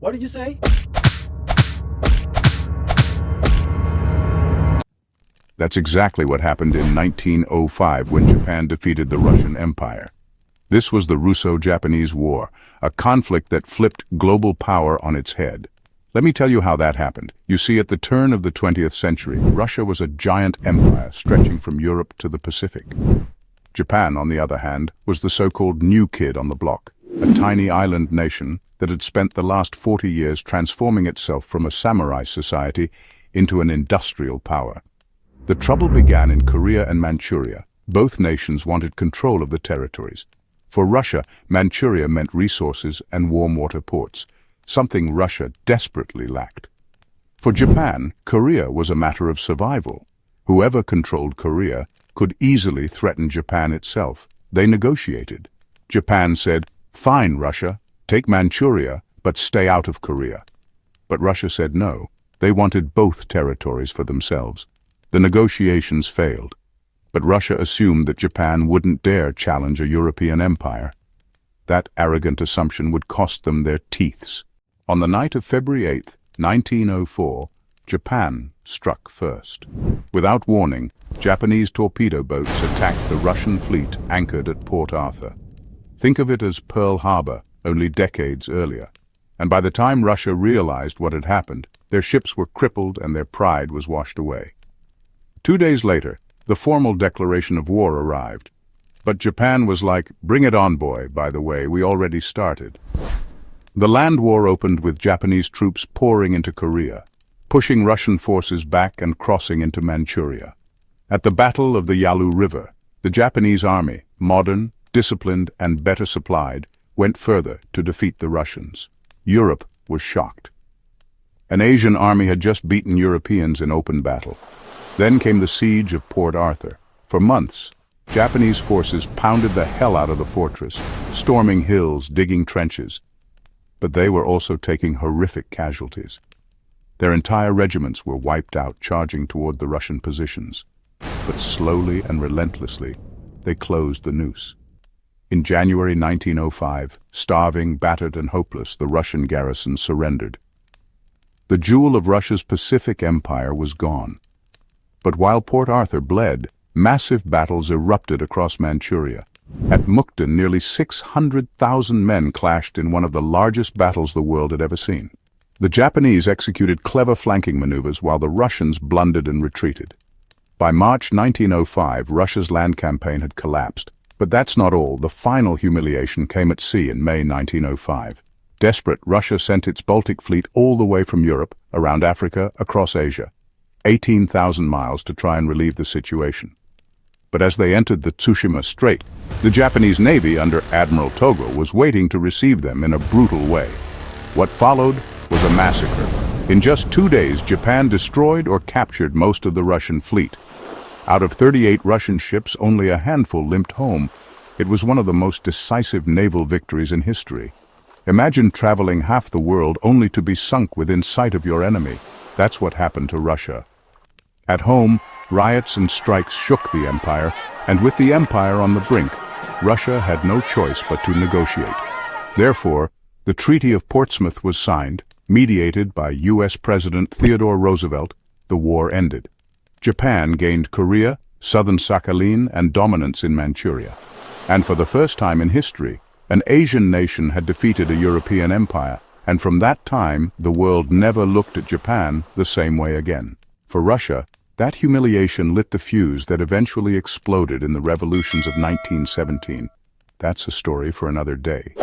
What did you say? That's exactly what happened in 1905 when Japan defeated the Russian Empire. This was the Russo-Japanese War, a conflict that flipped global power on its head. Let me tell you how that happened. You see, at the turn of the 20th century, Russia was a giant empire stretching from Europe to the Pacific. Japan, on the other hand, was the so-called new kid on the block, a tiny island nation that had spent the last 40 years transforming itself from a samurai society into an industrial power. The trouble began in Korea and Manchuria. Both nations wanted control of the territories. For Russia, Manchuria meant resources and warm water ports, something Russia desperately lacked. For Japan, Korea was a matter of survival. Whoever controlled Korea could easily threaten Japan itself. They negotiated. Japan said, "Fine, Russia, take Manchuria, but stay out of Korea." But Russia said no. They wanted both territories for themselves. The negotiations failed, but Russia assumed that Japan wouldn't dare challenge a European empire. That arrogant assumption would cost them their teeths. On the night of February 8, 1904, Japan struck first. Without warning, Japanese torpedo boats attacked the Russian fleet anchored at Port Arthur. Think of it as Pearl Harbor, only decades earlier. And by the time Russia realized what had happened, their ships were crippled and their pride was washed away. 2 days later, the formal declaration of war arrived. But Japan was like, "Bring it on, boy, by the way, we already started." The land war opened with Japanese troops pouring into Korea, pushing Russian forces back and crossing into Manchuria. At the Battle of the Yalu River, the Japanese army, modern, disciplined, and better supplied, went further to defeat the Russians. Europe was shocked. An Asian army had just beaten Europeans in open battle. Then came the Siege of Port Arthur. For months, Japanese forces pounded the hell out of the fortress, storming hills, digging trenches. But they were also taking horrific casualties. Their entire regiments were wiped out, charging toward the Russian positions. But slowly and relentlessly, they closed the noose. In January 1905, starving, battered, and hopeless, the Russian garrison surrendered. The jewel of Russia's Pacific Empire was gone. But while Port Arthur bled, massive battles erupted across Manchuria. At Mukden, nearly 600,000 men clashed in one of the largest battles the world had ever seen. The Japanese executed clever flanking maneuvers while the Russians blundered and retreated. By March 1905, Russia's land campaign had collapsed. But that's not all. The final humiliation came at sea in May 1905. Desperate, Russia sent its Baltic fleet all the way from Europe, around Africa, across Asia. 18,000 miles to try and relieve the situation. But as they entered the Tsushima Strait, the Japanese Navy under Admiral Togo was waiting to receive them in a brutal way. What followed was a massacre. In just 2 days, Japan destroyed or captured most of the Russian fleet. Out of 38 Russian ships, only a handful limped home. It was one of the most decisive naval victories in history. Imagine traveling half the world only to be sunk within sight of your enemy. That's what happened to Russia. At home, riots and strikes shook the empire, and with the empire on the brink, Russia had no choice but to negotiate. Therefore, the Treaty of Portsmouth was signed, mediated by U.S. President Theodore Roosevelt. The war ended. Japan gained Korea, southern Sakhalin, and dominance in Manchuria. And for the first time in history, an Asian nation had defeated a European empire, and from that time, the world never looked at Japan the same way again. For Russia, that humiliation lit the fuse that eventually exploded in the revolutions of 1917. That's a story for another day.